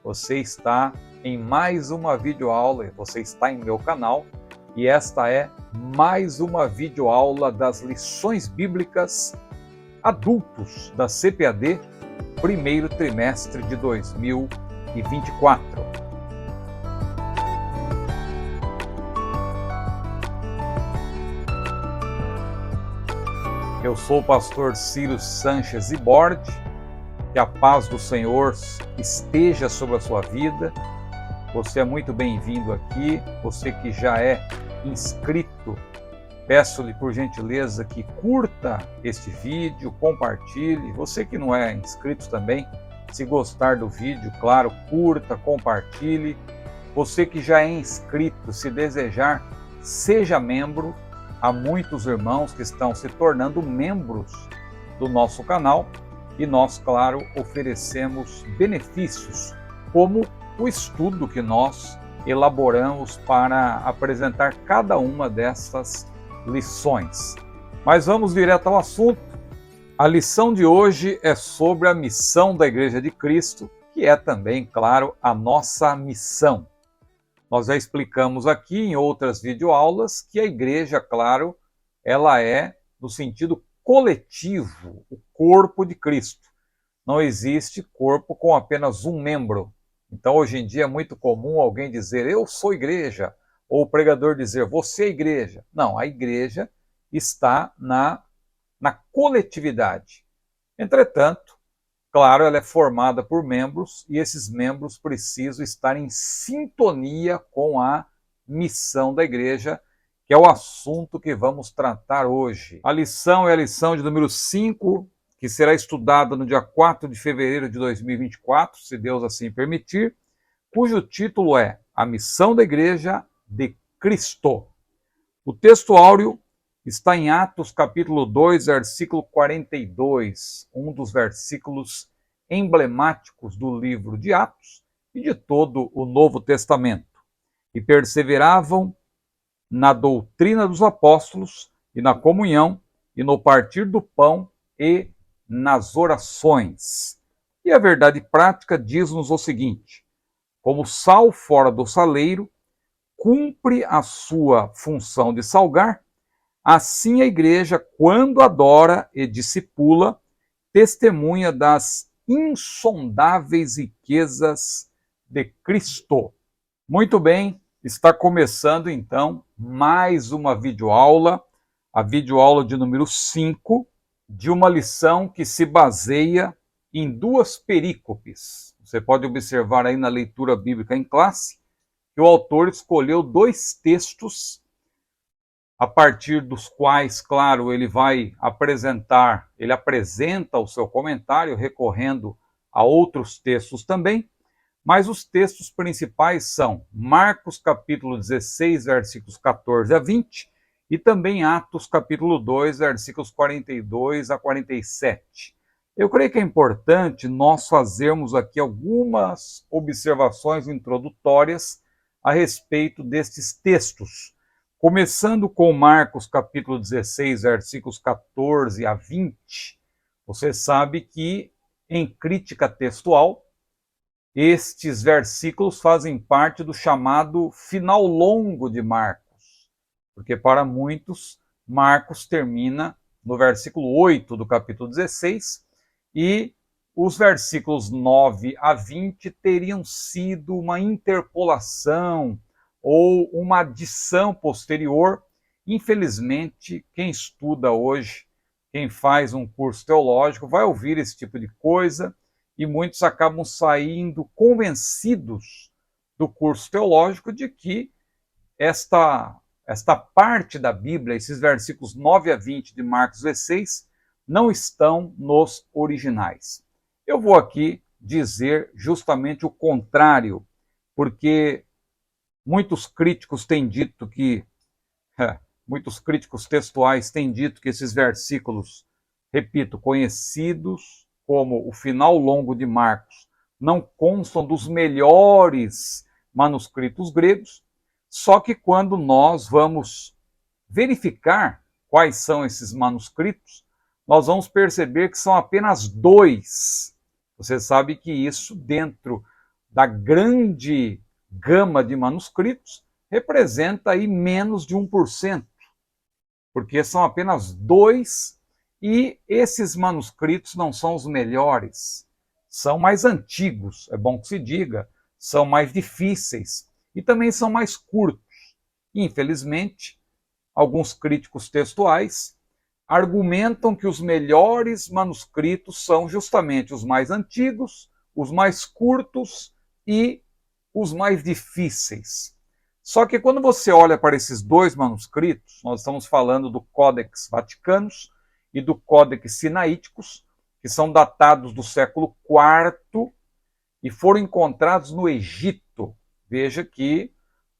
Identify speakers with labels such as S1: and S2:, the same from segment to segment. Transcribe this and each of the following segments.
S1: Você está em mais uma videoaula, você está em meu canal e esta é mais uma videoaula das lições bíblicas adultos da CPAD, primeiro trimestre de 2024. Eu sou o pastor Ciro Sanches Ibord, que a paz do Senhor esteja sobre a sua vida. Você é muito bem-vindo aqui, você que já é inscrito, peço-lhe por gentileza que curta este vídeo, compartilhe. Você que não é inscrito também, se gostar do vídeo, claro, curta, compartilhe. Você que já é inscrito, se desejar, seja membro. Há muitos irmãos que estão se tornando membros do nosso canal e nós, claro, oferecemos benefícios, como o estudo que nós elaboramos para apresentar cada uma dessas lições. Mas vamos direto ao assunto. A lição de hoje é sobre a missão da Igreja de Cristo, que é também, claro, a nossa missão. Nós já explicamos aqui em outras videoaulas que a igreja, claro, ela é no sentido coletivo, o corpo de Cristo. Não existe corpo com apenas um membro. Então, hoje em dia é muito comum alguém dizer, eu sou igreja, ou o pregador dizer, você é igreja. Não, a igreja está na coletividade. Entretanto, claro, ela é formada por membros e esses membros precisam estar em sintonia com a missão da igreja, que é o assunto que vamos tratar hoje. A lição é a lição de número 5, que será estudada no dia 4 de fevereiro de 2024, se Deus assim permitir, cujo título é A Missão da Igreja de Cristo. O texto áureo está em Atos capítulo 2, versículo 42, um dos versículos emblemáticos do livro de Atos e de todo o Novo Testamento. E perseveravam na doutrina dos apóstolos e na comunhão e no partir do pão e nas orações. E a verdade prática diz-nos o seguinte: como sal fora do saleiro, cumpre a sua função de salgar, assim a igreja, quando adora e discipula, testemunha das insondáveis riquezas de Cristo. Muito bem, está começando então mais uma videoaula, a videoaula de número 5, de uma lição que se baseia em duas perícopes. Você pode observar aí na leitura bíblica em classe que o autor escolheu dois textos a partir dos quais, claro, ele apresenta o seu comentário, recorrendo a outros textos também, mas os textos principais são Marcos capítulo 16, versículos 14 a 20, e também Atos capítulo 2, versículos 42 a 47. Eu creio que é importante nós fazermos aqui algumas observações introdutórias a respeito destes textos, começando com Marcos capítulo 16, versículos 14 a 20, você sabe que em crítica textual, estes versículos fazem parte do chamado final longo de Marcos, porque para muitos, Marcos termina no versículo 8 do capítulo 16, e os versículos 9 a 20 teriam sido uma interpolação, ou uma adição posterior. Infelizmente, quem estuda hoje, quem faz um curso teológico, vai ouvir esse tipo de coisa e muitos acabam saindo convencidos do curso teológico de que esta parte da Bíblia, esses versículos 9 a 20 de Marcos 16, não estão nos originais. Eu vou aqui dizer justamente o contrário, porque muitos críticos textuais têm dito que esses versículos, repito, conhecidos como o final longo de Marcos, não constam dos melhores manuscritos gregos, só que quando nós vamos verificar quais são esses manuscritos, nós vamos perceber que são apenas dois. Você sabe que isso, dentro da grande gama de manuscritos, representa aí menos de 1%, porque são apenas 2, e esses manuscritos não são os melhores, são mais antigos, é bom que se diga, são mais difíceis e também são mais curtos. Infelizmente, alguns críticos textuais argumentam que os melhores manuscritos são justamente os mais antigos, os mais curtos e os mais difíceis. Só que quando você olha para esses 2 manuscritos, nós estamos falando do Codex Vaticanus e do Codex Sinaíticos, que são datados do século IV e foram encontrados no Egito. Veja que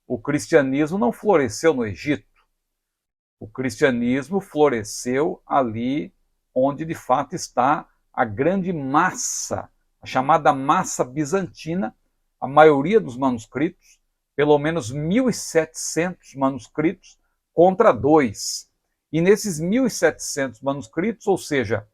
S1: o cristianismo não floresceu no Egito. O cristianismo floresceu ali onde de fato está a grande massa, a chamada massa bizantina, a maioria dos manuscritos, pelo menos 1.700 manuscritos contra 2. E nesses 1.700 manuscritos, ou seja,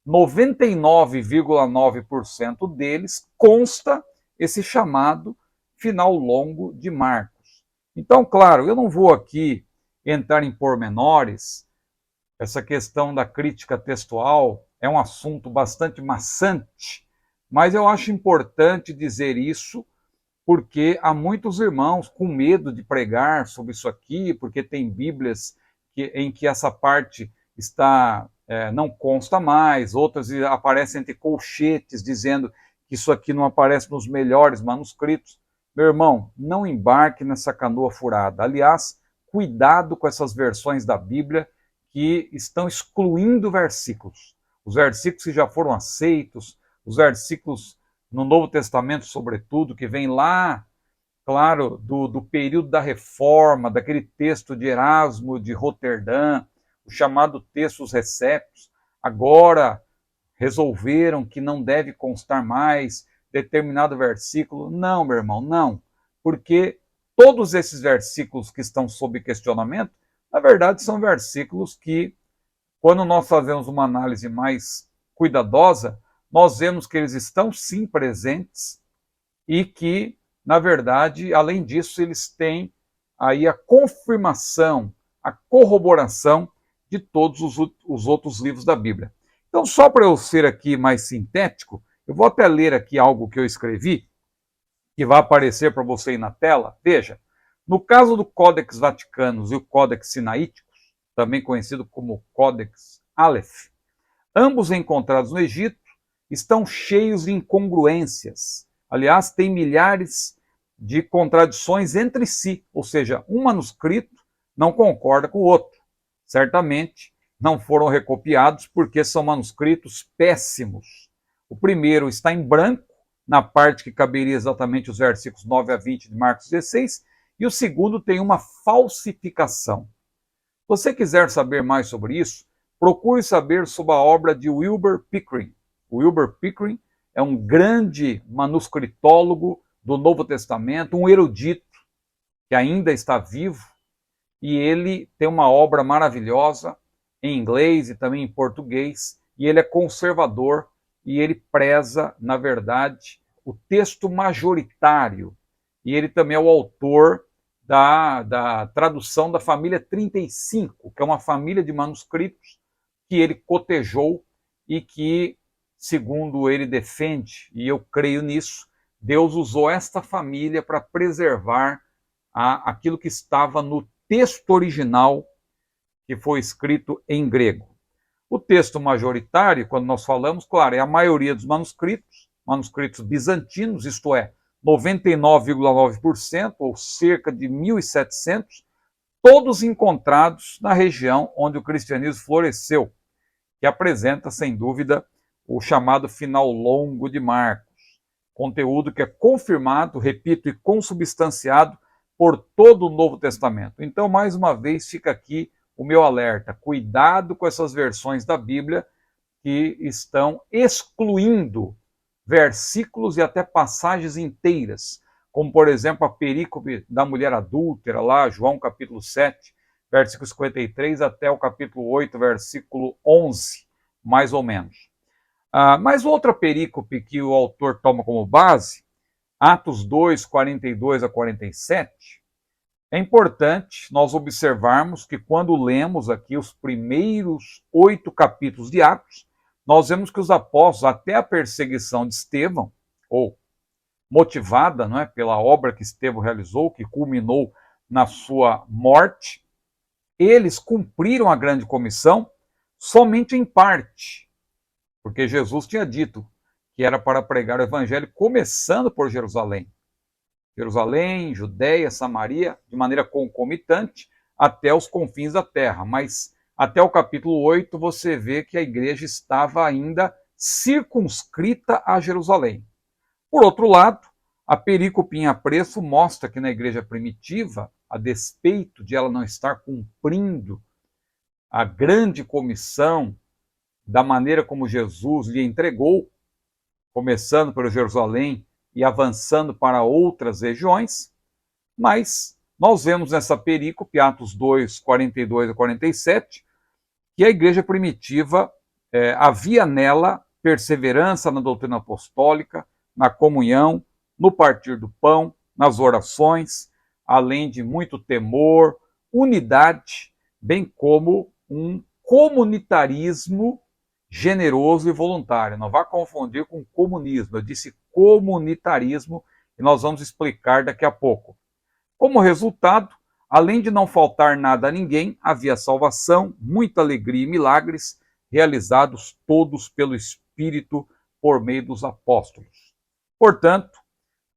S1: 99,9% deles, consta esse chamado final longo de Marcos. Então, claro, eu não vou aqui entrar em pormenores. Essa questão da crítica textual é um assunto bastante maçante, mas eu acho importante dizer isso porque há muitos irmãos com medo de pregar sobre isso aqui, porque tem Bíblias em que essa parte está não consta mais, outras aparecem entre colchetes dizendo que isso aqui não aparece nos melhores manuscritos. Meu irmão, não embarque nessa canoa furada. Aliás, cuidado com essas versões da Bíblia que estão excluindo versículos. Os versículos que já foram aceitos, os versículos no Novo Testamento, sobretudo, que vem lá, claro, do período da Reforma, daquele texto de Erasmo de Roterdã, o chamado Textos Receptos, agora resolveram que não deve constar mais determinado versículo. Não, meu irmão, não, porque todos esses versículos que estão sob questionamento, na verdade, são versículos que, quando nós fazemos uma análise mais cuidadosa, nós vemos que eles estão sim presentes e que, na verdade, além disso, eles têm aí a confirmação, a corroboração de todos os outros livros da Bíblia. Então, só para eu ser aqui mais sintético, eu vou até ler aqui algo que eu escrevi, que vai aparecer para você aí na tela. Veja, no caso do Codex Vaticanus e o Codex Sinaíticos, também conhecido como Codex Aleph, ambos encontrados no Egito, estão cheios de incongruências. Aliás, tem milhares de contradições entre si, ou seja, um manuscrito não concorda com o outro. Certamente não foram recopiados porque são manuscritos péssimos. O primeiro está em branco, na parte que caberia exatamente os versículos 9 a 20 de Marcos 16, e o segundo tem uma falsificação. Se você quiser saber mais sobre isso, procure saber sobre a obra de Wilbur Pickering. O Wilbur Pickering é um grande manuscritólogo do Novo Testamento, um erudito que ainda está vivo, e ele tem uma obra maravilhosa em inglês e também em português, e ele é conservador e ele preza, na verdade, o texto majoritário, e ele também é o autor da tradução da família 35, que é uma família de manuscritos que ele cotejou e que, segundo ele defende, e eu creio nisso, Deus usou esta família para preservar aquilo que estava no texto original, que foi escrito em grego. O texto majoritário, quando nós falamos, claro, é a maioria dos manuscritos bizantinos, isto é, 99,9%, ou cerca de 1.700, todos encontrados na região onde o cristianismo floresceu, que apresenta, sem dúvida, o chamado final longo de Marcos, conteúdo que é confirmado, repito, e consubstanciado por todo o Novo Testamento. Então, mais uma vez, fica aqui o meu alerta. Cuidado com essas versões da Bíblia que estão excluindo versículos e até passagens inteiras, como, por exemplo, a perícope da mulher adúltera, lá, João capítulo 7, versículo 53, até o capítulo 8, versículo 11, mais ou menos. Mas outra perícope que o autor toma como base Atos 2, 42 a 47, é importante nós observarmos que quando lemos aqui os primeiros 8 capítulos de Atos, nós vemos que os apóstolos, até a perseguição de Estevão, ou motivada, não é, pela obra que Estevão realizou, que culminou na sua morte, eles cumpriram a grande comissão somente em parte, porque Jesus tinha dito que era para pregar o evangelho começando por Jerusalém. Jerusalém, Judéia, Samaria, de maneira concomitante, até os confins da terra. Mas até o capítulo 8 você vê que a igreja estava ainda circunscrita a Jerusalém. Por outro lado, a perícope em apreço mostra que na igreja primitiva, a despeito de ela não estar cumprindo a grande comissão da maneira como Jesus lhe entregou, começando por Jerusalém e avançando para outras regiões, mas nós vemos nessa perícope, Atos 2, 42 a 47, que a igreja primitiva havia nela perseverança na doutrina apostólica, na comunhão, no partir do pão, nas orações, além de muito temor, unidade, bem como um comunitarismo generoso e voluntário. Não vá confundir com comunismo. Eu disse comunitarismo e nós vamos explicar daqui a pouco. Como resultado, além de não faltar nada a ninguém, havia salvação, muita alegria e milagres, realizados todos pelo Espírito por meio dos apóstolos. Portanto,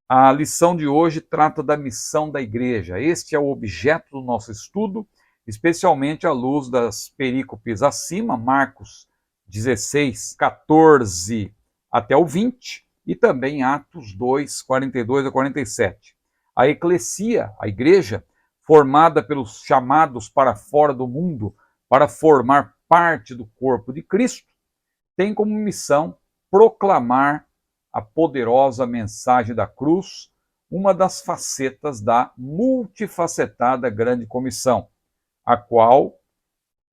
S1: a lição de hoje trata da missão da igreja. Este é o objeto do nosso estudo, especialmente à luz das perícopes acima, Marcos 16, 14 até o 20, e também Atos 2, 42 a 47. A eclesia, a igreja, formada pelos chamados para fora do mundo para formar parte do corpo de Cristo, tem como missão proclamar a poderosa mensagem da cruz, uma das facetas da multifacetada grande comissão, a qual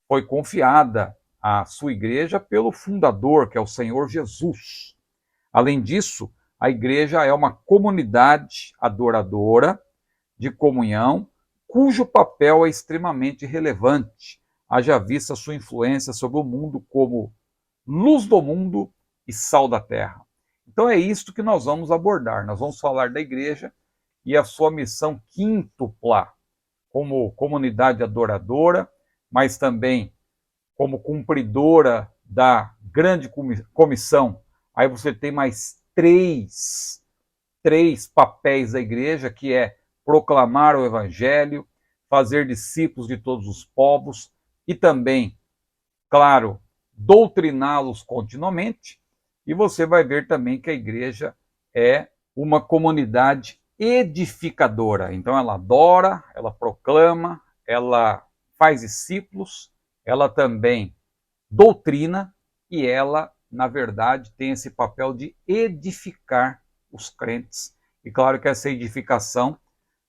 S1: foi confiada à sua igreja pelo fundador, que é o Senhor Jesus. Além disso, a igreja é uma comunidade adoradora, de comunhão, cujo papel é extremamente relevante, haja vista sua influência sobre o mundo como luz do mundo e sal da terra. Então é isto que nós vamos abordar. Nós vamos falar da igreja e a sua missão quíntupla, como comunidade adoradora, mas também como cumpridora da grande comissão. Aí você tem mais três papéis da igreja, que é proclamar o evangelho, fazer discípulos de todos os povos e também, claro, doutriná-los continuamente. E você vai ver também que a igreja é uma comunidade edificadora. Então ela adora, ela proclama, ela faz discípulos, ela também doutrina e ela, na verdade, tem esse papel de edificar os crentes. E claro que essa edificação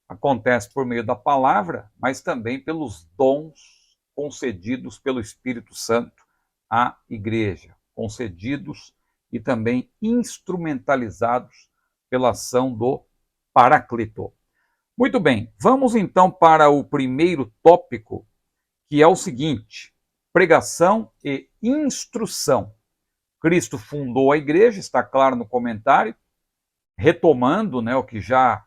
S1: acontece por meio da palavra, mas também pelos dons concedidos pelo Espírito Santo à igreja, concedidos e também instrumentalizados pela ação do Paracleto. Muito bem, vamos então para o primeiro tópico, que é o seguinte: pregação e instrução. Cristo fundou a igreja, está claro no comentário, retomando, né, o que já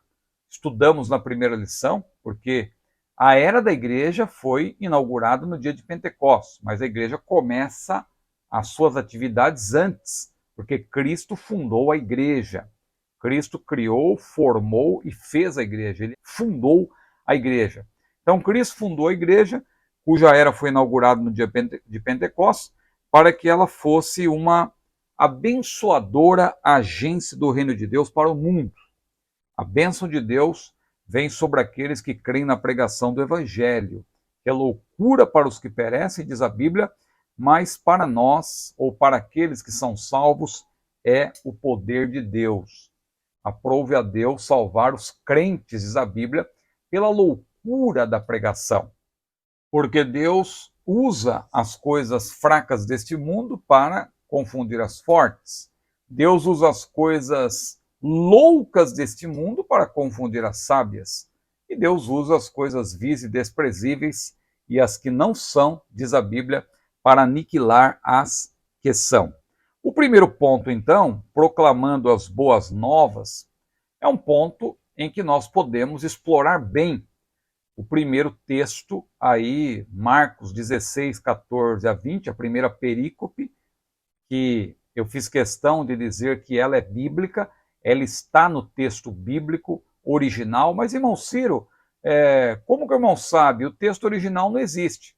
S1: estudamos na primeira lição, porque a era da igreja foi inaugurada no dia de Pentecostes, mas a igreja começa as suas atividades antes, porque Cristo fundou a igreja. Cristo criou, formou e fez a igreja. Ele fundou a igreja. Então, Cristo fundou a igreja, cuja era foi inaugurada no dia de Pentecostes, para que ela fosse uma abençoadora agência do reino de Deus para o mundo. A bênção de Deus vem sobre aqueles que creem na pregação do evangelho, que é loucura para os que perecem, diz a Bíblia, mas para nós, ou para aqueles que são salvos, é o poder de Deus. Aprove a Deus salvar os crentes, diz a Bíblia, pela loucura da pregação. Porque Deus usa as coisas fracas deste mundo para confundir as fortes. Deus usa as coisas loucas deste mundo para confundir as sábias. E Deus usa as coisas vis e desprezíveis e as que não são, diz a Bíblia, para aniquilar as que são. O primeiro ponto, então, proclamando as boas novas, é um ponto em que nós podemos explorar bem o primeiro texto aí, Marcos 16, 14 a 20, a primeira perícope, que eu fiz questão de dizer que ela é bíblica, ela está no texto bíblico original, mas, irmão Ciro, como que o irmão sabe? O texto original não existe.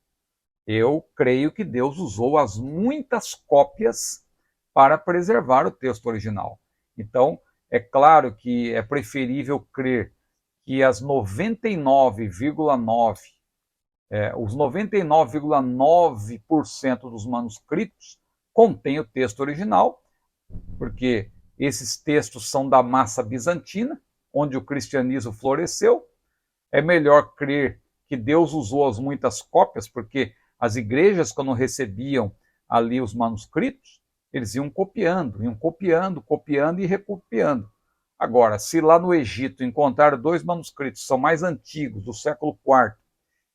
S1: Eu creio que Deus usou as muitas cópias para preservar o texto original. Então, é claro que é preferível crer que as 99,9, os 99,9% dos manuscritos contêm o texto original, porque esses textos são da massa bizantina, onde o cristianismo floresceu. É melhor crer que Deus usou as muitas cópias, porque as igrejas, quando recebiam ali os manuscritos, eles iam copiando e recopiando. Agora, se lá no Egito encontraram 2 manuscritos que são mais antigos, do século IV,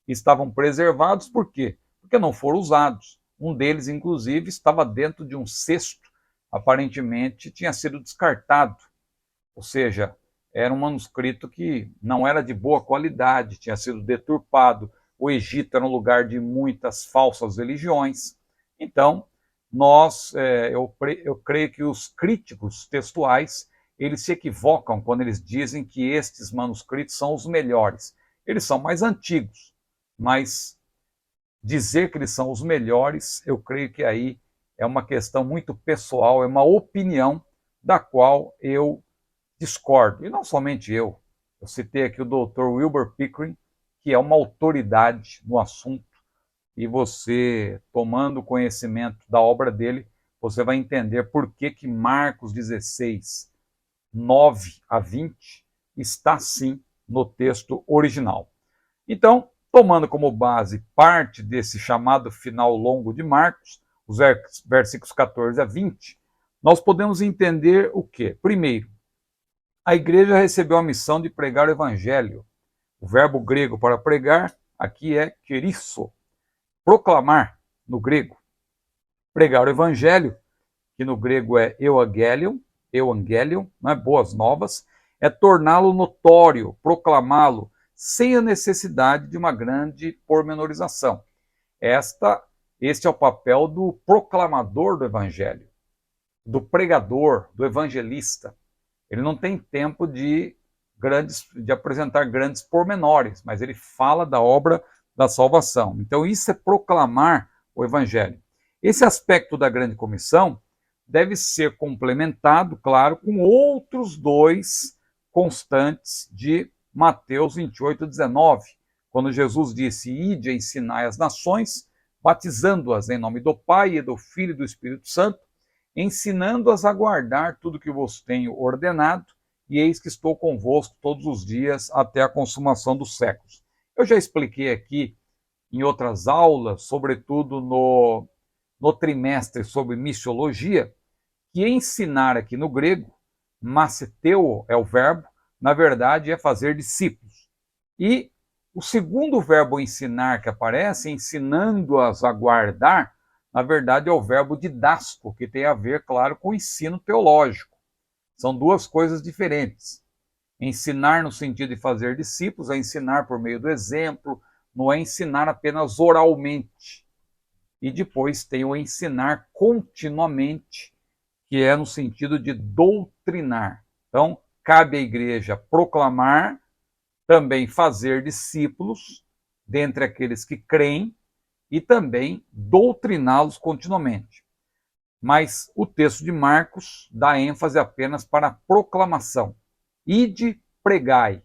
S1: e estavam preservados, por quê? Porque não foram usados. Um deles, inclusive, estava dentro de um cesto, aparentemente tinha sido descartado. Ou seja, era um manuscrito que não era de boa qualidade, tinha sido deturpado. O Egito era um lugar de muitas falsas religiões. Então, eu creio que os críticos textuais, eles se equivocam quando eles dizem que estes manuscritos são os melhores. Eles são mais antigos, mas dizer que eles são os melhores, eu creio que aí é uma questão muito pessoal, é uma opinião da qual eu discordo. E não somente eu citei aqui o Dr. Wilbur Pickering, que é uma autoridade no assunto, e você, tomando conhecimento da obra dele, você vai entender por que Marcos 16, 9 a 20, está sim no texto original. Então, tomando como base parte desse chamado final longo de Marcos, os versículos 14 a 20, nós podemos entender o quê? Primeiro, a igreja recebeu a missão de pregar o evangelho. O verbo grego para pregar aqui é kerisso, proclamar no grego. Pregar o evangelho, que no grego é euangelion, né, boas novas, é torná-lo notório, proclamá-lo, sem a necessidade de uma grande pormenorização. Este é o papel do proclamador do evangelho, do pregador, do evangelista. Ele não tem tempo de apresentar grandes pormenores, mas ele fala da obra da salvação. Então isso é proclamar o evangelho. Esse aspecto da grande comissão deve ser complementado, claro, com outros 2 constantes de Mateus 28, 19, quando Jesus disse: ide e ensinai as nações, batizando-as em nome do Pai e do Filho e do Espírito Santo, ensinando-as a guardar tudo que vos tenho ordenado, e eis que estou convosco todos os dias até a consumação dos séculos. Eu já expliquei aqui em outras aulas, sobretudo no trimestre sobre missiologia, que ensinar aqui no grego, maseteu é o verbo, na verdade é fazer discípulos. E o segundo verbo ensinar que aparece, ensinando-as a guardar, na verdade é o verbo didasko, que tem a ver, claro, com o ensino teológico. São 2 coisas diferentes. Ensinar no sentido de fazer discípulos é ensinar por meio do exemplo, não é ensinar apenas oralmente. E depois tem o ensinar continuamente, que é no sentido de doutrinar. Então, cabe à igreja proclamar, também fazer discípulos, dentre aqueles que creem, e também doutriná-los continuamente. Mas o texto de Marcos dá ênfase apenas para a proclamação. Ide, pregai,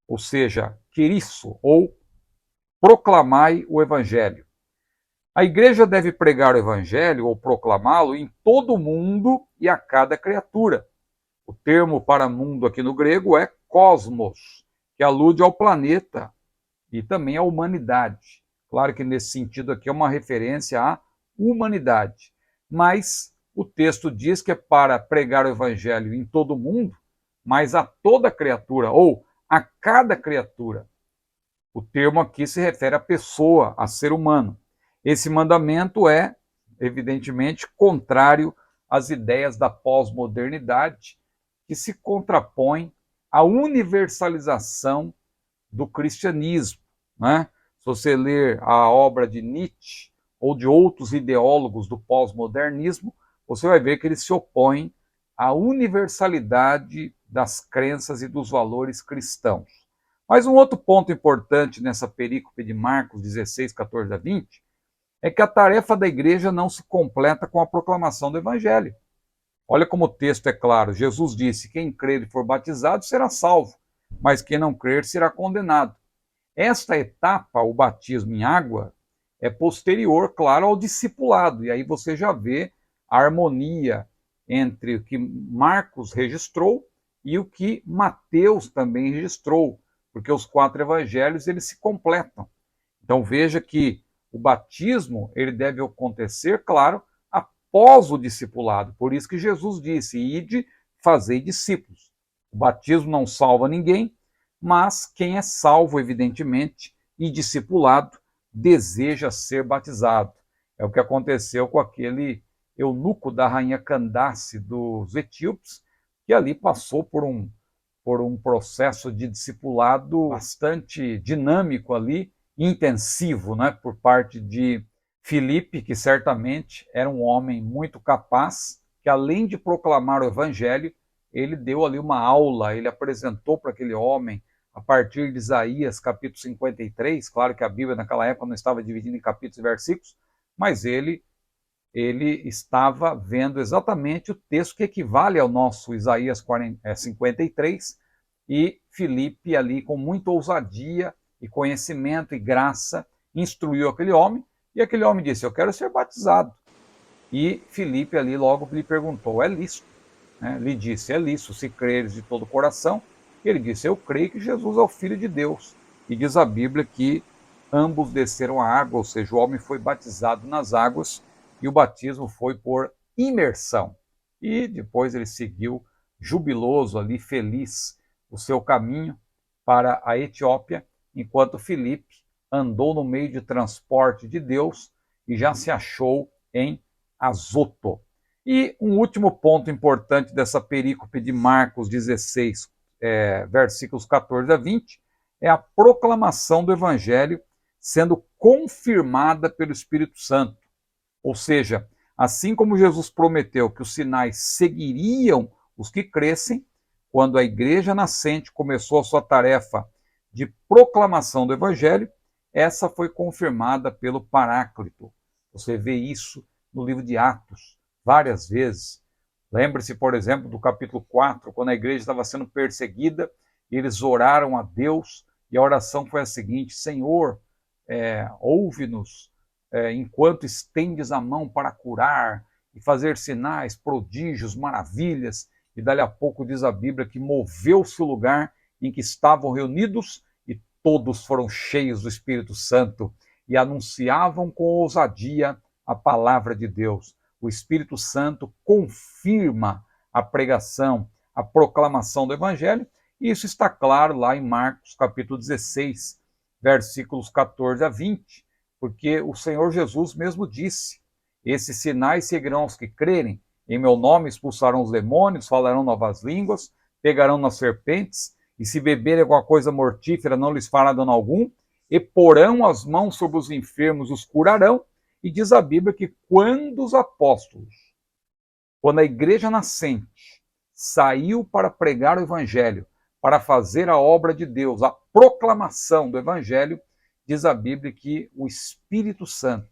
S1: ou seja, querisso, ou proclamai o evangelho. A igreja deve pregar o evangelho ou proclamá-lo em todo o mundo e a cada criatura. O termo para mundo aqui no grego é cosmos, que alude ao planeta e também à humanidade. Claro que nesse sentido aqui é uma referência à humanidade. Mas o texto diz que é para pregar o evangelho em todo o mundo, mas a toda criatura, ou a cada criatura. O termo aqui se refere à pessoa, a ser humano. Esse mandamento é, evidentemente, contrário às ideias da pós-modernidade, que se contrapõem à universalização do cristianismo, né? Se você ler a obra de Nietzsche ou de outros ideólogos do pós-modernismo, você vai ver que eles se opõem à universalidade das crenças e dos valores cristãos. Mas um outro ponto importante nessa perícope de Marcos 16, 14 a 20, é que a tarefa da igreja não se completa com a proclamação do evangelho. Olha como o texto é claro. Jesus disse: quem crer e for batizado será salvo, mas quem não crer será condenado. Esta etapa, o batismo em água, é posterior, claro, ao discipulado. E aí você já vê a harmonia entre o que Marcos registrou e o que Mateus também registrou, porque os 4 evangelhos eles se completam. Então veja que o batismo ele deve acontecer, claro, após o discipulado. Por isso que Jesus disse: ide, fazei discípulos. O batismo não salva ninguém, mas quem é salvo, evidentemente, e discipulado, deseja ser batizado. É o que aconteceu com aquele eunuco da rainha Candace dos etíopes, que ali passou por um processo de discipulado bastante dinâmico ali, intensivo, né, por parte de Filipe, que certamente era um homem muito capaz, que além de proclamar o evangelho, ele deu ali uma aula, ele apresentou para aquele homem, a partir de Isaías, capítulo 53, claro que a Bíblia naquela época não estava dividida em capítulos e versículos, mas ele estava vendo exatamente o texto que equivale ao nosso Isaías 53, e Filipe ali com muita ousadia e conhecimento e graça instruiu aquele homem, e aquele homem disse: eu quero ser batizado. E Filipe ali logo lhe perguntou: é lícito? Né? Lhe disse: é lícito, se creres de todo o coração. E ele disse: eu creio que Jesus é o Filho de Deus. E diz a Bíblia que ambos desceram à água, ou seja, o homem foi batizado nas águas, e o batismo foi por imersão. E depois ele seguiu jubiloso ali, feliz, o seu caminho para a Etiópia, enquanto Filipe andou no meio de transporte de Deus e já se achou em Azoto. E um último ponto importante dessa perícope de Marcos 16, versículos 14 a 20, é a proclamação do evangelho sendo confirmada pelo Espírito Santo. Ou seja, assim como Jesus prometeu que os sinais seguiriam os que crescem, quando a igreja nascente começou a sua tarefa de proclamação do evangelho, essa foi confirmada pelo Paráclito. Você vê isso no livro de Atos várias vezes. Lembre-se, por exemplo, do capítulo 4, quando a igreja estava sendo perseguida, e eles oraram a Deus, e a oração foi a seguinte: Senhor, ouve-nos enquanto estendes a mão para curar e fazer sinais, prodígios, maravilhas. E dali a pouco diz a Bíblia que moveu-se o lugar em que estavam reunidos e todos foram cheios do Espírito Santo e anunciavam com ousadia a palavra de Deus. O Espírito Santo confirma a pregação, a proclamação do Evangelho, e isso está claro lá em Marcos capítulo 16, versículos 14 a 20, porque o Senhor Jesus mesmo disse: esses sinais seguirão aos que crerem, em meu nome expulsarão os demônios, falarão novas línguas, pegarão nas serpentes, e se beberem alguma coisa mortífera não lhes fará dano algum, e porão as mãos sobre os enfermos, os curarão. E diz a Bíblia que quando os apóstolos, quando a igreja nascente saiu para pregar o evangelho, para fazer a obra de Deus, a proclamação do evangelho, diz a Bíblia que o Espírito Santo,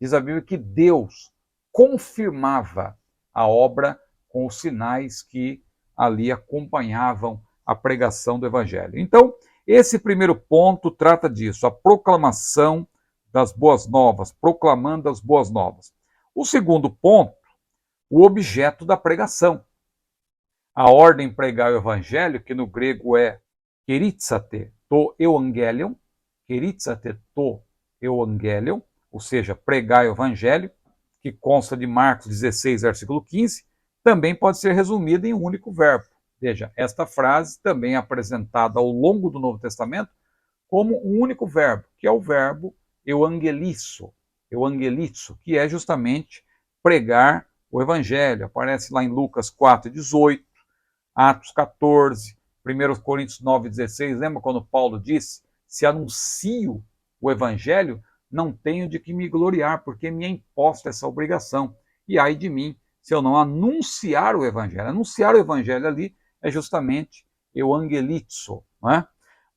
S1: diz a Bíblia que Deus confirmava a obra com os sinais que ali acompanhavam a pregação do evangelho. Então, esse primeiro ponto trata disso, a proclamação das boas novas, proclamando as boas novas. O segundo ponto, o objeto da pregação. A ordem pregar o evangelho, que no grego é keritsate to evangelion, keritsate to evangelion, ou seja, pregar o evangelho, que consta de Marcos 16, versículo 15, também pode ser resumida em um único verbo, Veja, esta frase também é apresentada ao longo do Novo Testamento como um único verbo, que é o verbo euangelizo, que é justamente pregar o evangelho. Aparece lá em Lucas 4:18, Atos 14, 1 Coríntios 9:16. Lembra quando Paulo disse: se anuncio o evangelho, não tenho de que me gloriar, porque me é imposta essa obrigação. E ai de mim, se eu não anunciar o evangelho. Anunciar o evangelho ali é justamente euangelizo, não é?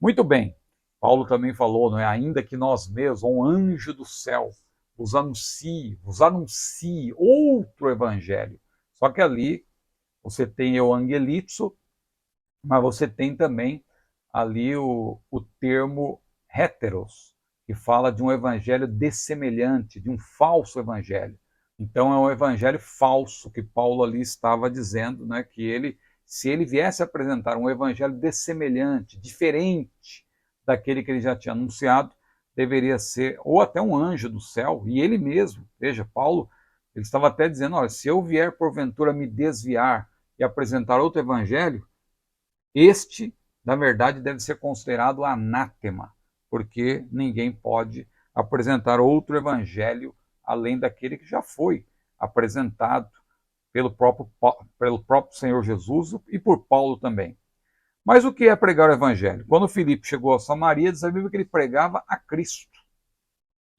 S1: Muito bem. Paulo também falou, não é? Ainda que nós mesmos, um anjo do céu, vos anuncie outro evangelho. Só que ali você tem euangelizo, mas você tem também ali o termo heteros, que fala de um evangelho dessemelhante, de um falso evangelho. Então é um evangelho falso que Paulo ali estava dizendo, né, que ele, se ele viesse apresentar um evangelho dessemelhante, diferente daquele que ele já tinha anunciado, deveria ser ou até um anjo do céu, e ele mesmo, veja, Paulo, ele estava até dizendo, olha, se eu vier porventura me desviar e apresentar outro evangelho, este, na verdade, deve ser considerado anátema, porque ninguém pode apresentar outro evangelho além daquele que já foi apresentado pelo próprio Senhor Jesus e por Paulo também. Mas o que é pregar o evangelho? Quando Filipe chegou a Samaria, diz a Bíblia que ele pregava a Cristo.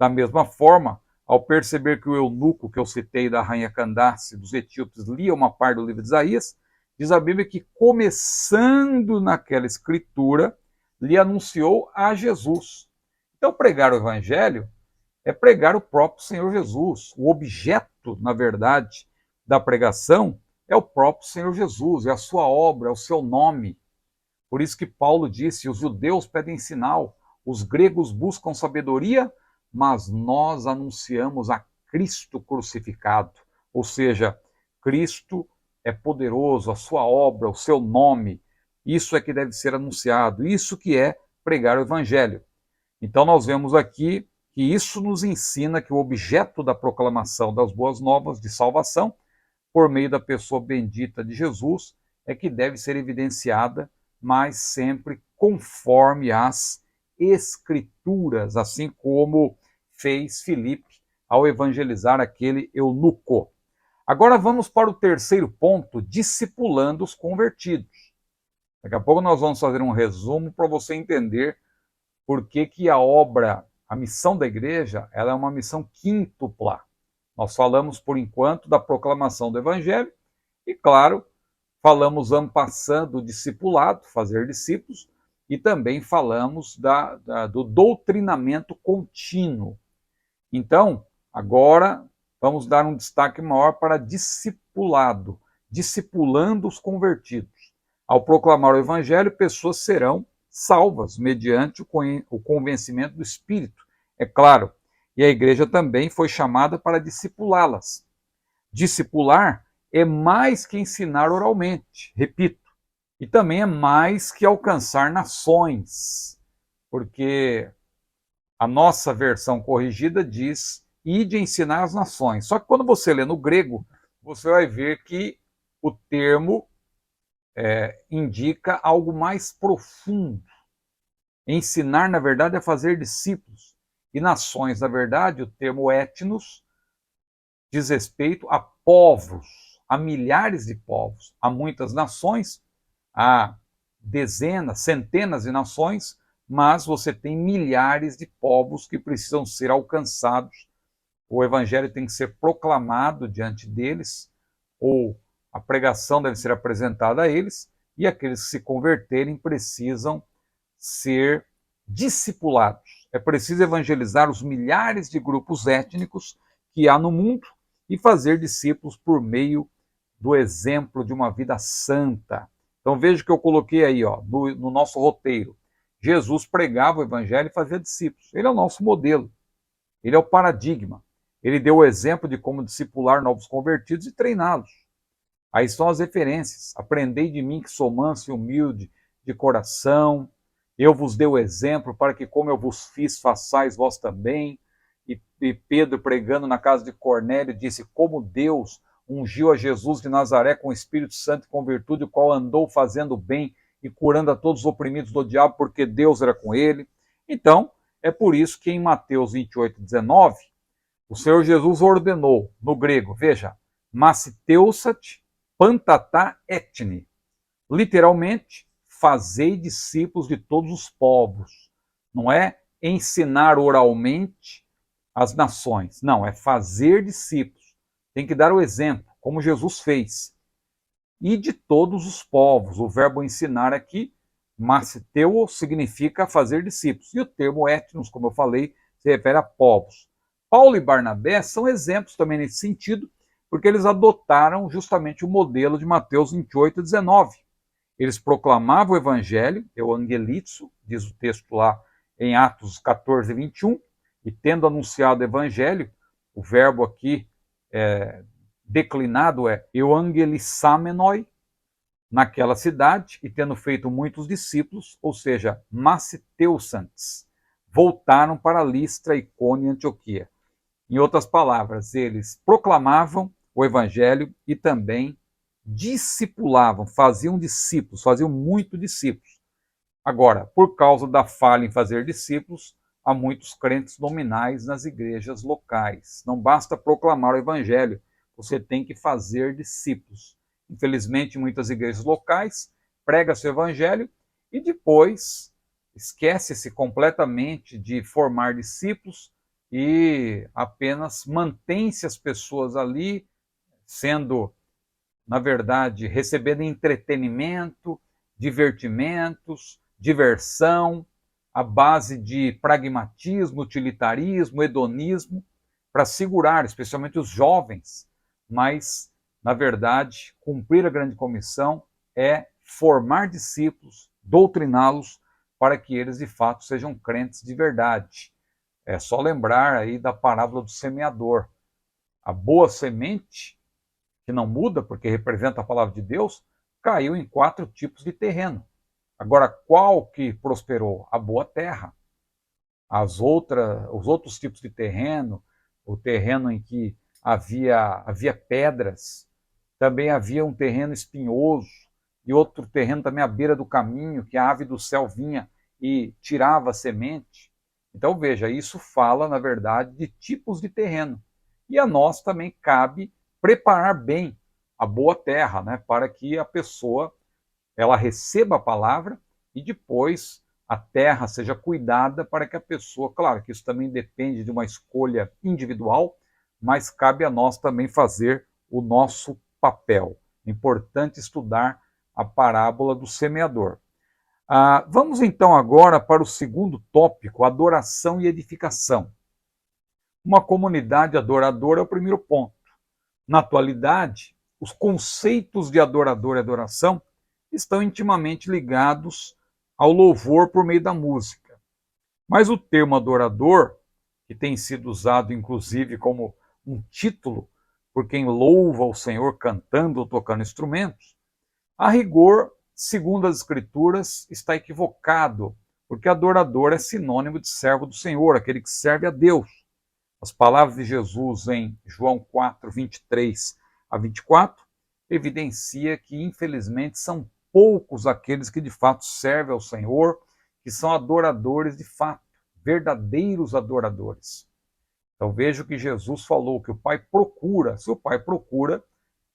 S1: Da mesma forma, ao perceber que o eunuco que eu citei da rainha Candace dos etíopes lia uma parte do livro de Isaías, diz a Bíblia que, começando naquela escritura, lhe anunciou a Jesus. Então, pregar o evangelho é pregar o próprio Senhor Jesus. O objeto, na verdade, da pregação é o próprio Senhor Jesus, é a sua obra, é o seu nome. Por isso que Paulo disse, os judeus pedem sinal, os gregos buscam sabedoria, mas nós anunciamos a Cristo crucificado. Ou seja, Cristo é poderoso, a sua obra, o seu nome. Isso é que deve ser anunciado, isso que é pregar o evangelho. Então nós vemos aqui que isso nos ensina que o objeto da proclamação das boas novas de salvação, por meio da pessoa bendita de Jesus, é que deve ser evidenciada, mas sempre conforme as Escrituras, assim como fez Filipe ao evangelizar aquele eunuco. Agora vamos para o terceiro ponto, discipulando os convertidos. Daqui a pouco nós vamos fazer um resumo para você entender por que a obra, a missão da igreja, ela é uma missão quíntupla. Nós falamos, por enquanto, da proclamação do evangelho e, claro, falamos en passant do discipulado, fazer discípulos, e também falamos do doutrinamento contínuo. Então, agora vamos dar um destaque maior para discipulado, discipulando os convertidos. Ao proclamar o evangelho, pessoas serão salvas mediante o convencimento do Espírito, é claro. E a igreja também foi chamada para discipulá-las. Discipular é mais que ensinar oralmente, repito, e também é mais que alcançar nações, porque a nossa versão corrigida diz ide ensinar as nações. Só que quando você lê no grego, você vai ver que o termo indica algo mais profundo. Ensinar, na verdade, é fazer discípulos. E nações, na verdade, o termo etnos diz respeito a povos, a milhares de povos, a muitas nações, a dezenas, centenas de nações, mas você tem milhares de povos que precisam ser alcançados. O evangelho tem que ser proclamado diante deles, ou a pregação deve ser apresentada a eles, e aqueles que se converterem precisam ser discipulados. É preciso evangelizar os milhares de grupos étnicos que há no mundo e fazer discípulos por meio do exemplo de uma vida santa. Então veja que eu coloquei aí, ó, no nosso roteiro. Jesus pregava o evangelho e fazia discípulos. Ele é o nosso modelo. Ele é o paradigma. Ele deu o exemplo de como discipular novos convertidos e treiná-los. Aí estão as referências. Aprendei de mim que sou manso e humilde de coração. Eu vos dei o exemplo para que, como eu vos fiz, façais vós também. E Pedro, pregando na casa de Cornélio, disse como Deus ungiu a Jesus de Nazaré com o Espírito Santo e com virtude, o qual andou fazendo bem e curando a todos os oprimidos do diabo, porque Deus era com ele. Então, é por isso que em Mateus 28:19, o Senhor Jesus ordenou, no grego, veja, massiteusat pantatá etne, literalmente, fazei discípulos de todos os povos. Não é ensinar oralmente as nações, não, é fazer discípulos. Tem que dar o exemplo, como Jesus fez. E de todos os povos. O verbo ensinar aqui, massiteu, significa fazer discípulos. E o termo etnos, como eu falei, se refere a povos. Paulo e Barnabé são exemplos também nesse sentido, porque eles adotaram justamente o modelo de Mateus 28:19. Eles proclamavam o evangelho, evangelizo, diz o texto lá em Atos 14:21, e tendo anunciado o evangelho, o verbo aqui declinado é euangelisamenoi, naquela cidade, e tendo feito muitos discípulos, ou seja, massiteusantes, voltaram para Listra, Icônio e Antioquia. Em outras palavras, eles proclamavam o evangelho e também discipulavam, faziam discípulos, faziam muito discípulos. Agora, por causa da falha em fazer discípulos, há muitos crentes nominais nas igrejas locais. Não basta proclamar o evangelho, você tem que fazer discípulos. Infelizmente, em muitas igrejas locais, prega-se o evangelho e depois esquece-se completamente de formar discípulos e apenas mantém-se as pessoas ali, sendo, na verdade, recebendo entretenimento, divertimentos, diversão, à base de pragmatismo, utilitarismo, hedonismo, para segurar, especialmente os jovens. Mas, na verdade, cumprir a grande comissão é formar discípulos, doutriná-los, para que eles, de fato, sejam crentes de verdade. É só lembrar aí da parábola do semeador. A boa semente, que não muda porque representa a palavra de Deus, caiu em 4 tipos de terreno. Agora, qual que prosperou? A boa terra. Os outros tipos de terreno, o terreno em que havia pedras, também havia um terreno espinhoso, e outro terreno também à beira do caminho, que a ave do céu vinha e tirava a semente. Então, veja, isso fala, na verdade, de tipos de terreno. E a nós também cabe preparar bem a boa terra, né, para que a pessoa ela receba a palavra e depois a terra seja cuidada para que a pessoa, claro que isso também depende de uma escolha individual, mas cabe a nós também fazer o nosso papel. É importante estudar a parábola do semeador. Vamos então agora para o segundo tópico, adoração e edificação. Uma comunidade adoradora é o primeiro ponto. Na atualidade, os conceitos de adorador e adoração estão intimamente ligados ao louvor por meio da música. Mas o termo adorador, que tem sido usado inclusive como um título por quem louva o Senhor cantando ou tocando instrumentos, a rigor, segundo as Escrituras, está equivocado, porque adorador é sinônimo de servo do Senhor, aquele que serve a Deus. As palavras de Jesus em João 4, 23 a 24, evidencia que, infelizmente, são poucos aqueles que de fato servem ao Senhor, que são adoradores de fato, verdadeiros adoradores. Então veja que Jesus falou que o Pai procura. Se o Pai procura,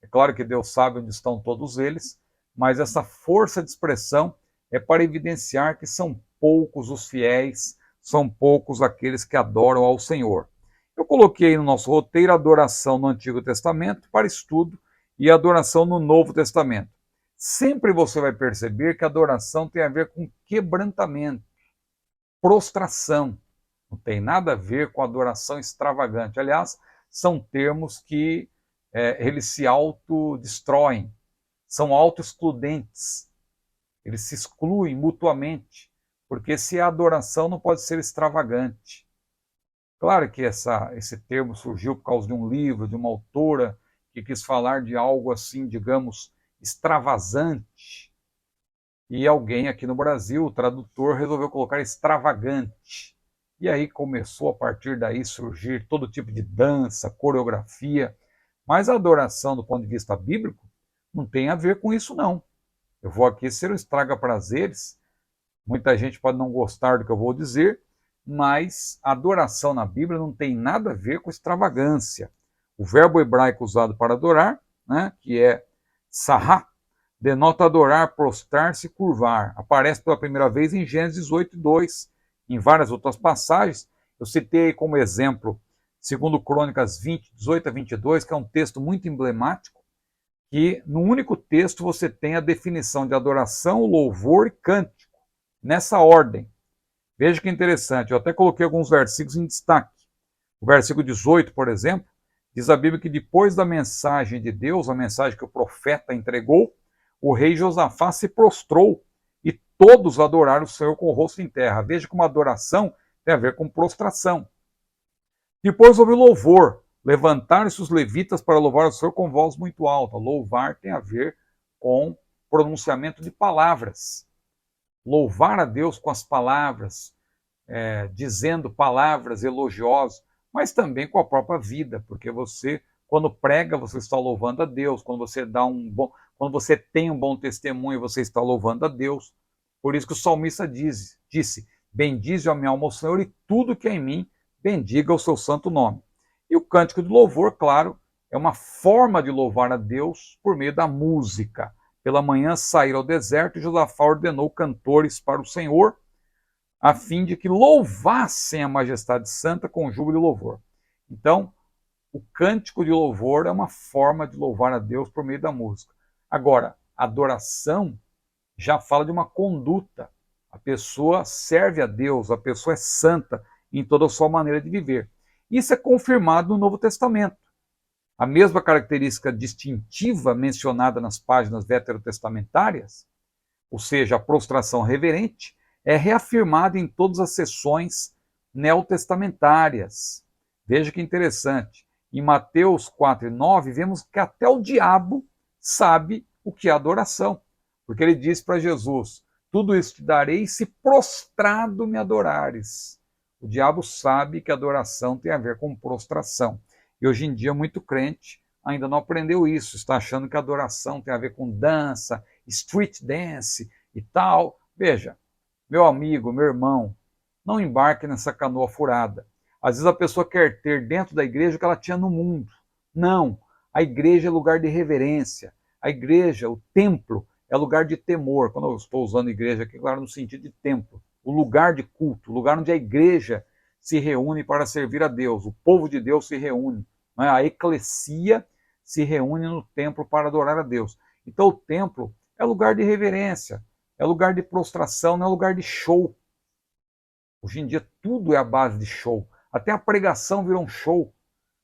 S1: é claro que Deus sabe onde estão todos eles, mas essa força de expressão é para evidenciar que são poucos os fiéis, são poucos aqueles que adoram ao Senhor. Eu coloquei no nosso roteiro a adoração no Antigo Testamento para estudo e a adoração no Novo Testamento. Sempre você vai perceber que a adoração tem a ver com quebrantamento, prostração. Não tem nada a ver com adoração extravagante. Aliás, são termos que eles se autodestroem, são autoexcludentes. Eles se excluem mutuamente, porque se a adoração não pode ser extravagante. Claro que esse termo surgiu por causa de um livro, de uma autora que quis falar de algo assim, digamos, extravasante. E alguém aqui no Brasil, o tradutor, resolveu colocar extravagante. E aí começou a partir daí surgir todo tipo de dança, coreografia, Mas a adoração, do ponto de vista bíblico, não tem a ver com isso, não. Eu vou aqui ser um estraga-prazeres, muita gente pode não gostar do que eu vou dizer, mas a adoração na Bíblia não tem nada a ver com extravagância. O verbo hebraico usado para adorar, né, que é sará, denota adorar, prostrar-se e curvar. Aparece pela primeira vez em Gênesis 8:2. Em várias outras passagens, eu citei como exemplo, segundo Crônicas 20, 18-22, que é um texto muito emblemático, que no único texto você tem a definição de adoração, louvor e cântico, nessa ordem. Veja que interessante, eu até coloquei alguns versículos em destaque. O versículo 18, por exemplo, diz a Bíblia que depois da mensagem de Deus, a mensagem que o profeta entregou, o rei Josafá se prostrou e todos adoraram o Senhor com o rosto em terra. Veja como a adoração tem a ver com prostração. Depois houve louvor. Levantaram-se os levitas para louvar o Senhor com voz muito alta. Louvar tem a ver com pronunciamento de palavras. Louvar a Deus com as palavras, dizendo palavras elogiosas, mas também com a própria vida, porque você, quando prega, você está louvando a Deus, quando você tem um bom testemunho, você está louvando a Deus. Por isso que o salmista disse: bendize a minha alma ao Senhor e tudo que é em mim, bendiga o seu santo nome. E o cântico de louvor, claro, é uma forma de louvar a Deus por meio da música. Pela manhã saíram ao deserto e Josafá ordenou cantores para o Senhor, a fim de que louvassem a majestade santa com júbilo e louvor. Então, o cântico de louvor é uma forma de louvar a Deus por meio da música. Agora, adoração já fala de uma conduta. A pessoa serve a Deus, a pessoa é santa em toda a sua maneira de viver. Isso é confirmado no Novo Testamento. A mesma característica distintiva mencionada nas páginas veterotestamentárias, ou seja, a prostração reverente, é reafirmada em todas as seções neotestamentárias. Veja que interessante. Em Mateus 4:9, vemos que até o diabo sabe o que é adoração. Porque ele disse para Jesus: tudo isso te darei se prostrado me adorares. O diabo sabe que adoração tem a ver com prostração. E hoje em dia, muito crente ainda não aprendeu isso. Está achando que adoração tem a ver com dança, street dance e tal. Veja, meu amigo, meu irmão, não embarque nessa canoa furada. Às vezes a pessoa quer ter dentro da igreja o que ela tinha no mundo. Não, a igreja é lugar de reverência. A igreja, o templo, é lugar de temor. Quando eu estou usando igreja aqui, claro, no sentido de templo. O lugar de culto, o lugar onde a igreja se reúne para servir a Deus. O povo de Deus se reúne. Não é? A eclesia se reúne no templo para adorar a Deus. Então o templo é lugar de reverência, é lugar de prostração, não é lugar de show. Hoje em dia tudo é a base de show. Até a pregação virou um show.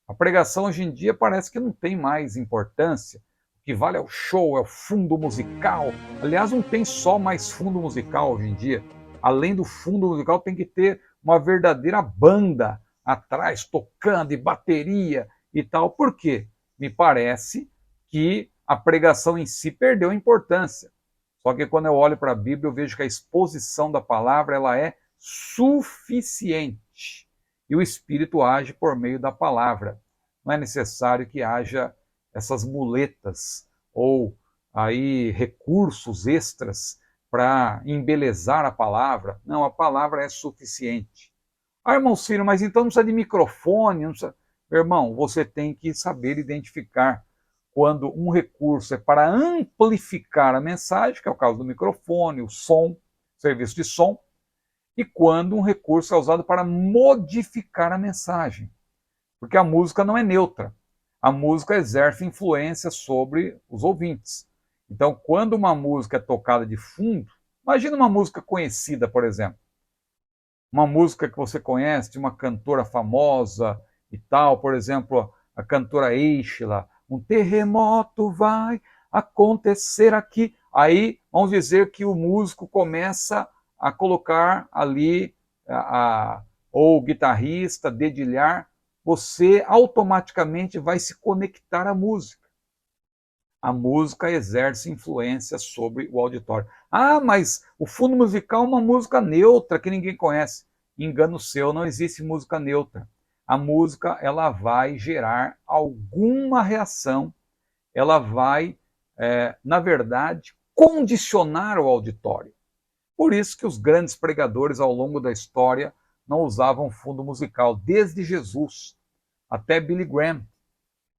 S1: A pregação hoje em dia parece que não tem mais importância. O que vale é o show, é o fundo musical. Aliás, não tem só mais fundo musical hoje em dia. Além do fundo musical, tem que ter uma verdadeira banda atrás, tocando, e bateria e tal. Por quê? Me parece que a pregação em si perdeu a importância. Só que quando eu olho para a Bíblia, eu vejo que a exposição da palavra ela é suficiente. E o Espírito age por meio da palavra. Não é necessário que haja essas muletas ou aí recursos extras para embelezar a palavra. Não, a palavra é suficiente. Ah, irmão Ciro, mas então não precisa de microfone, não precisa... Meu irmão, você tem que saber identificar quando um recurso é para amplificar a mensagem, que é o caso do microfone, o som, serviço de som, e quando um recurso é usado para modificar a mensagem. Porque a música não é neutra. A música exerce influência sobre os ouvintes. Então, quando uma música é tocada de fundo, imagina uma música conhecida, por exemplo. Uma música que você conhece de uma cantora famosa e tal, por exemplo, a cantora Eixla, um terremoto vai acontecer aqui. Aí, vamos dizer que o músico começa a colocar ali, ou o guitarrista, dedilhar, você automaticamente vai se conectar à música. A música exerce influência sobre o auditório. Ah, mas o fundo musical é uma música neutra que ninguém conhece. Engano seu, não existe música neutra. a música ela vai gerar alguma reação, ela vai, na verdade, condicionar o auditório. Por isso que os grandes pregadores ao longo da história não usavam fundo musical, desde Jesus até Billy Graham,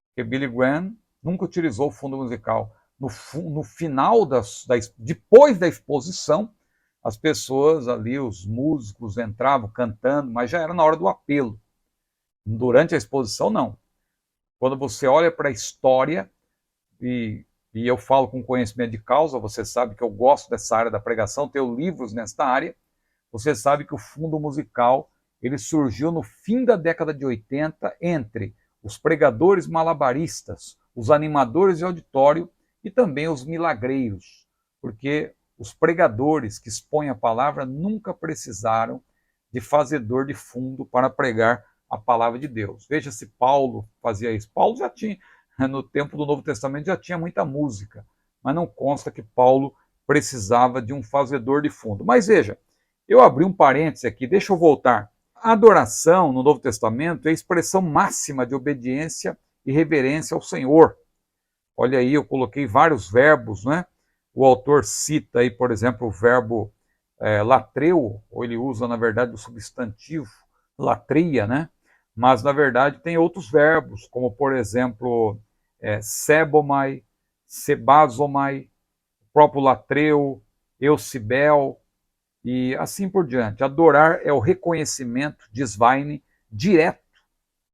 S1: porque Billy Graham nunca utilizou fundo musical. No final, depois da exposição, as pessoas ali, os músicos entravam cantando, mas já era na hora do apelo. Durante a exposição, não. Quando você olha para a história, e eu falo com conhecimento de causa, você sabe que eu gosto dessa área da pregação, tenho livros nesta área, você sabe que o fundo musical ele surgiu no fim da década de 80 entre os pregadores malabaristas, os animadores de auditório e também os milagreiros, porque os pregadores que expõem a palavra nunca precisaram de fazedor de fundo para pregar a palavra de Deus. Veja se Paulo fazia isso. Paulo já tinha, no tempo do Novo Testamento, já tinha muita música, mas não consta que Paulo precisava de um fazedor de fundo. Mas veja, eu abri um parêntese aqui, deixa eu voltar. A adoração no Novo Testamento é a expressão máxima de obediência e reverência ao Senhor. Olha aí, eu coloquei vários verbos, né? O autor cita aí, por exemplo, o verbo latreu, ou ele usa, na verdade, o substantivo latria, né? Mas, na verdade, tem outros verbos, como, por exemplo, sebomai, sebazomai, o próprio latreu, eusibel, e assim por diante. Adorar é o reconhecimento, diz Weine, direto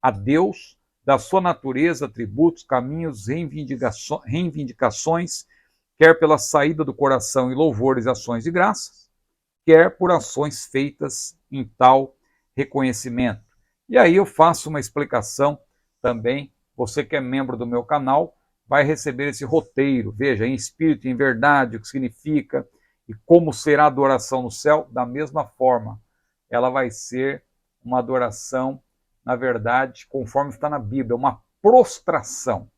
S1: a Deus, da sua natureza, atributos, caminhos, reivindicações, quer pela saída do coração em louvores e ações de graças, quer por ações feitas em tal reconhecimento. E aí eu faço uma explicação também, você que é membro do meu canal, vai receber esse roteiro, veja, em espírito e em verdade, o que significa, e como será a adoração no céu, da mesma forma. Ela vai ser uma adoração, na verdade, conforme está na Bíblia, uma prostração.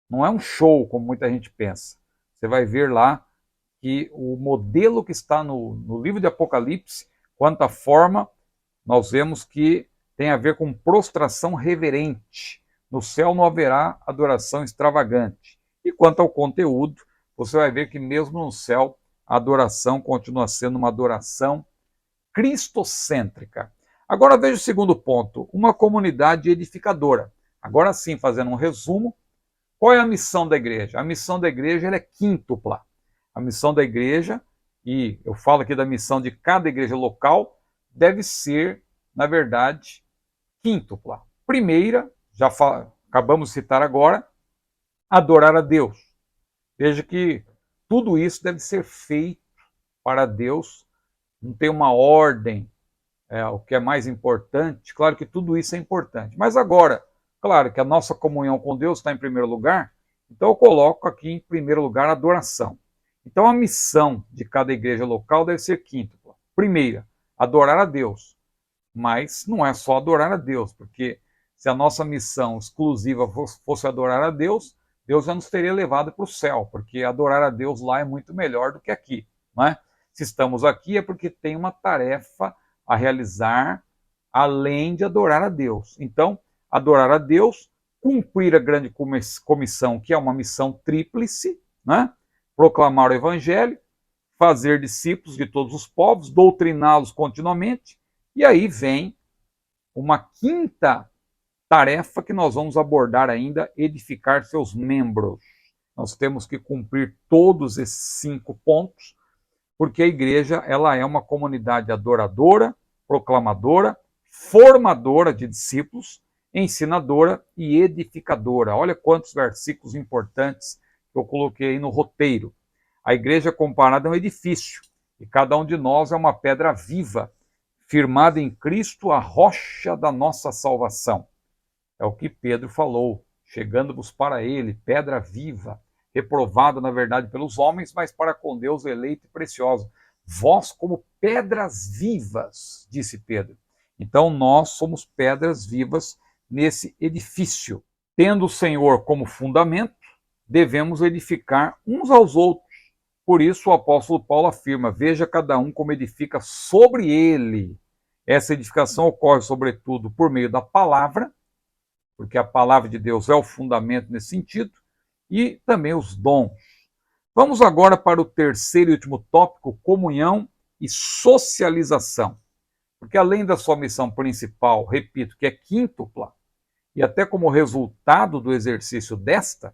S1: Não é um show, como muita gente pensa. Você vai ver lá que o modelo que está no livro de Apocalipse, quanto à forma, nós vemos que tem a ver com prostração reverente. No céu não haverá adoração extravagante. E quanto ao conteúdo, você vai ver que mesmo no céu, a adoração continua sendo uma adoração cristocêntrica. Agora veja o segundo ponto, uma comunidade edificadora. Agora sim, fazendo um resumo, qual é a missão da igreja? A missão da igreja ela é quíntupla. A missão da igreja, e eu falo aqui da missão de cada igreja local, deve ser, na verdade, quíntupla. Primeira, acabamos de citar agora, adorar a Deus. Veja que tudo isso deve ser feito para Deus, não tem uma ordem, o que é mais importante. Claro que tudo isso é importante, mas agora, claro que a nossa comunhão com Deus está em primeiro lugar, então eu coloco aqui em primeiro lugar a adoração. Então a missão de cada igreja local deve ser quíntupla. Primeira, adorar a Deus, mas não é só adorar a Deus, porque se a nossa missão exclusiva fosse adorar a Deus, Deus já nos teria levado para o céu, porque adorar a Deus lá é muito melhor do que aqui, não é? Se estamos aqui é porque tem uma tarefa a realizar além de adorar a Deus. Então, adorar a Deus, cumprir a grande comissão, que é uma missão tríplice, né? Proclamar o evangelho, fazer discípulos de todos os povos, doutriná-los continuamente, e aí vem uma quinta tarefa que nós vamos abordar ainda, edificar seus membros. Nós temos que cumprir todos esses 5 pontos, porque a igreja ela é uma comunidade adoradora, proclamadora, formadora de discípulos, ensinadora e edificadora. Olha quantos versículos importantes que eu coloquei aí no roteiro. A igreja comparada é um edifício, e cada um de nós é uma pedra viva, firmada em Cristo, a rocha da nossa salvação. É o que Pedro falou, chegando-vos para ele, pedra viva, reprovada, na verdade, pelos homens, mas para com Deus eleita e preciosa. Vós como pedras vivas, disse Pedro. Então nós somos pedras vivas nesse edifício. Tendo o Senhor como fundamento, devemos edificar uns aos outros. Por isso o apóstolo Paulo afirma, veja cada um como edifica sobre ele. Essa edificação ocorre, sobretudo, por meio da palavra, porque a palavra de Deus é o fundamento nesse sentido, e também os dons. Vamos agora para o terceiro e último tópico, comunhão e socialização. Porque além da sua missão principal, repito, que é quíntupla, e até como resultado do exercício desta,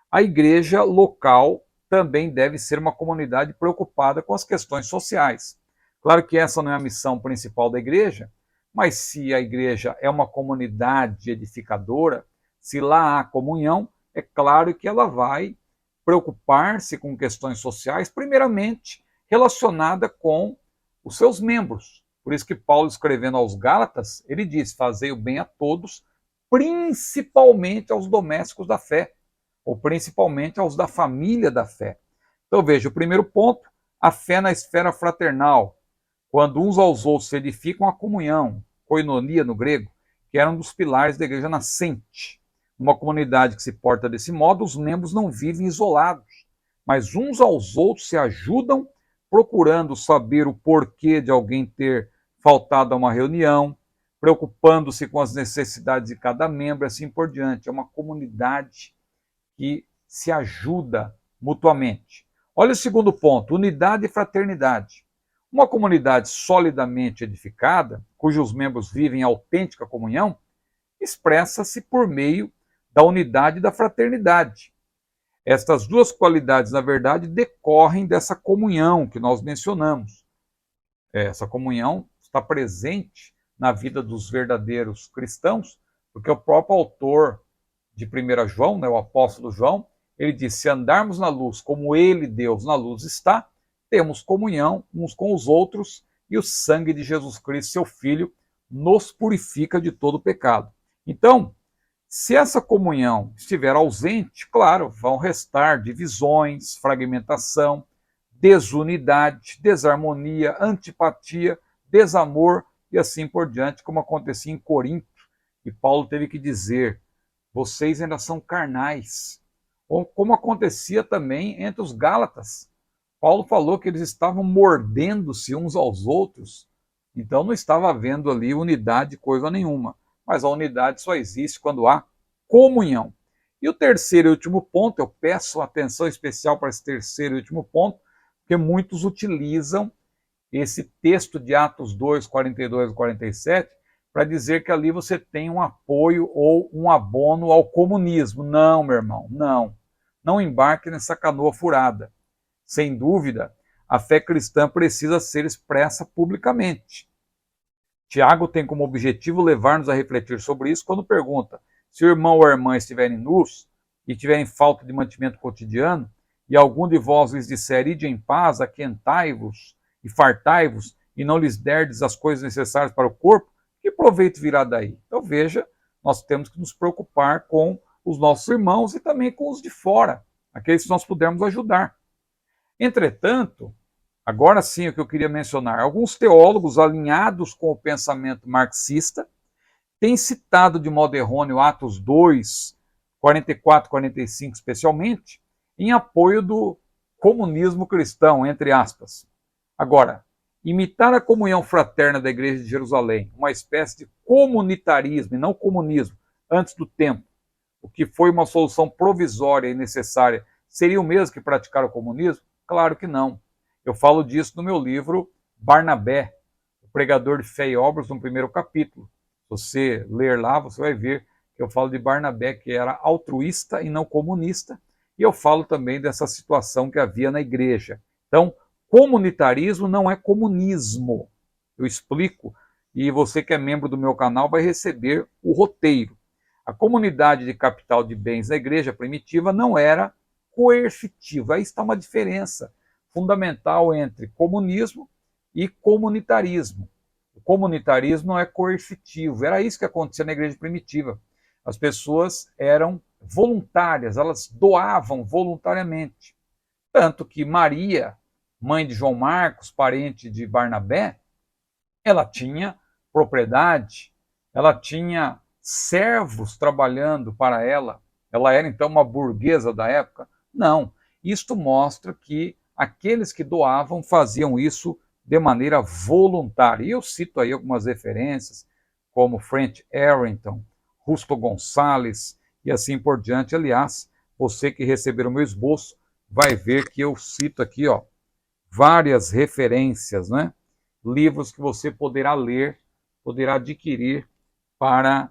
S1: a igreja local também deve ser uma comunidade preocupada com as questões sociais. Claro que essa não é a missão principal da igreja, mas se a igreja é uma comunidade edificadora, se lá há comunhão, é claro que ela vai preocupar-se com questões sociais, primeiramente relacionada com os seus membros. Por isso que Paulo, escrevendo aos Gálatas, ele diz: fazei o bem a todos, principalmente aos domésticos da fé, ou principalmente aos da família da fé. Então veja, o primeiro ponto, a fé na esfera fraternal, quando uns aos outros se edificam, a comunhão, koinonia no grego, que era um dos pilares da igreja nascente. Numa comunidade que se porta desse modo, os membros não vivem isolados, mas uns aos outros se ajudam, procurando saber o porquê de alguém ter faltado a uma reunião, preocupando-se com as necessidades de cada membro, e assim por diante. É uma comunidade que se ajuda mutuamente. Olha o segundo ponto, unidade e fraternidade. Uma comunidade solidamente edificada, cujos membros vivem autêntica comunhão, expressa-se por meio da unidade e da fraternidade. Estas duas qualidades, na verdade, decorrem dessa comunhão que nós mencionamos. Essa comunhão está presente na vida dos verdadeiros cristãos, porque o próprio autor de 1 João, o apóstolo João, ele diz: se andarmos na luz como ele, Deus, na luz está, temos comunhão uns com os outros, e o sangue de Jesus Cristo, seu Filho, nos purifica de todo pecado. Então, se essa comunhão estiver ausente, claro, vão restar divisões, fragmentação, desunidade, desarmonia, antipatia, desamor e assim por diante, como acontecia em Corinto. E Paulo teve que dizer: vocês ainda são carnais. Ou como acontecia também entre os Gálatas. Paulo falou que eles estavam mordendo-se uns aos outros, então não estava havendo ali unidade, coisa nenhuma. Mas a unidade só existe quando há comunhão. E o terceiro e último ponto, eu peço atenção especial para esse terceiro e último ponto, porque muitos utilizam esse texto de Atos 2, 42 e 47 para dizer que ali você tem um apoio ou um abono ao comunismo. Não, meu irmão, não. Não embarque nessa canoa furada. Sem dúvida, a fé cristã precisa ser expressa publicamente. Tiago tem como objetivo levar-nos a refletir sobre isso quando pergunta: se o irmão ou a irmã estiverem nus e tiverem falta de mantimento cotidiano, e algum de vós lhes disser: ide em paz, aquentai-vos e fartai-vos, e não lhes derdes as coisas necessárias para o corpo, que proveito virá daí? Então veja, nós temos que nos preocupar com os nossos irmãos e também com os de fora, aqueles que nós pudermos ajudar. Entretanto, agora sim o que eu queria mencionar, alguns teólogos alinhados com o pensamento marxista têm citado de modo errôneo Atos 2, 44 e 45 especialmente, em apoio do comunismo cristão, entre aspas. Agora, imitar a comunhão fraterna da Igreja de Jerusalém, uma espécie de comunitarismo e não comunismo, antes do tempo, o que foi uma solução provisória e necessária, seria o mesmo que praticar o comunismo? Claro que não. Eu falo disso no meu livro Barnabé, o pregador de fé e obras, no primeiro capítulo. Se você ler lá, você vai ver que eu falo de Barnabé, que era altruísta e não comunista, e eu falo também dessa situação que havia na igreja. Então, comunitarismo não é comunismo. Eu explico, e você que é membro do meu canal vai receber o roteiro. A comunidade de capital de bens da igreja primitiva não era coercitiva. Aí está uma diferença fundamental entre comunismo e comunitarismo. O comunitarismo não é coercitivo. Era isso que acontecia na igreja primitiva. As pessoas eram voluntárias, elas doavam voluntariamente. Tanto que Maria, mãe de João Marcos, parente de Barnabé, ela tinha propriedade, ela tinha servos trabalhando para ela. Ela era então uma burguesa da época? Não. Isto mostra que aqueles que doavam faziam isso de maneira voluntária. E eu cito aí algumas referências, como Frank Harrington, Justo Gonçalves e assim por diante. Aliás, você que receber o meu esboço vai ver que eu cito aqui, ó, várias referências, né? Livros que você poderá ler, poderá adquirir para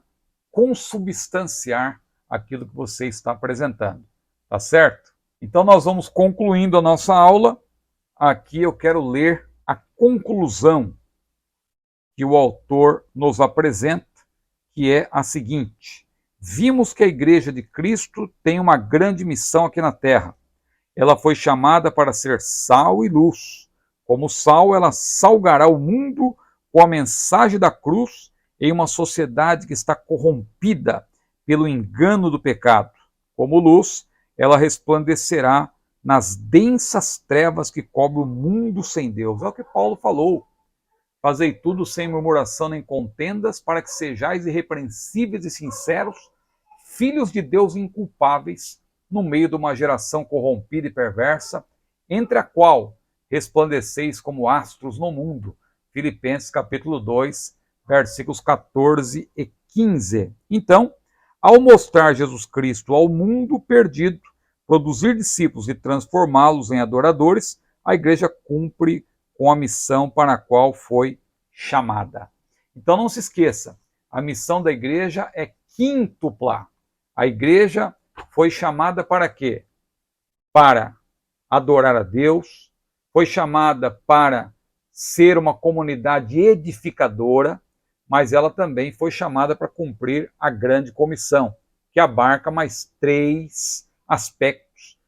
S1: consubstanciar aquilo que você está apresentando. Tá certo? Então nós vamos concluindo a nossa aula. Aqui eu quero ler a conclusão que o autor nos apresenta, que é a seguinte: vimos que a Igreja de Cristo tem uma grande missão aqui na Terra. Ela foi chamada para ser sal e luz. Como sal, ela salgará o mundo com a mensagem da cruz em uma sociedade que está corrompida pelo engano do pecado. Como luz, ela resplandecerá nas densas trevas que cobrem o mundo sem Deus. É o que Paulo falou. Fazei tudo sem murmuração nem contendas, para que sejais irrepreensíveis e sinceros, filhos de Deus inculpáveis, no meio de uma geração corrompida e perversa, entre a qual resplandeceis como astros no mundo. Filipenses capítulo 2, versículos 14 e 15. Então, ao mostrar Jesus Cristo ao mundo perdido, produzir discípulos e transformá-los em adoradores, a igreja cumpre com a missão para a qual foi chamada. Então não se esqueça, a missão da igreja é quíntupla. A igreja foi chamada para quê? Para adorar a Deus, foi chamada para ser uma comunidade edificadora, mas ela também foi chamada para cumprir a grande comissão, que abarca mais 3 aspectos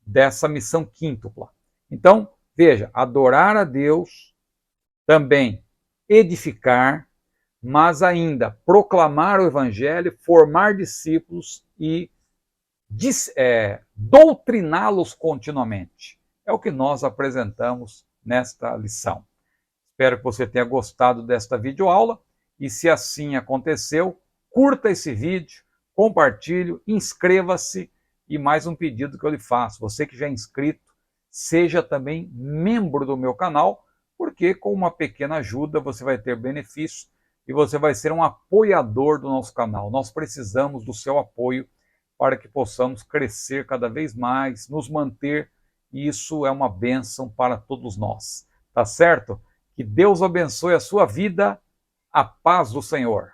S1: dessa missão quíntupla. Então, veja, adorar a Deus, também edificar, mas ainda proclamar o Evangelho, formar discípulos e doutriná-los continuamente. É o que nós apresentamos nesta lição. Espero que você tenha gostado desta videoaula e, se assim aconteceu, curta esse vídeo, compartilhe, inscreva-se e mais um pedido que eu lhe faço. Você que já é inscrito, seja também membro do meu canal, porque com uma pequena ajuda você vai ter benefício e você vai ser um apoiador do nosso canal. Nós precisamos do seu apoio para que possamos crescer cada vez mais, nos manter, e isso é uma bênção para todos nós. Tá certo? Que Deus abençoe a sua vida, a paz do Senhor.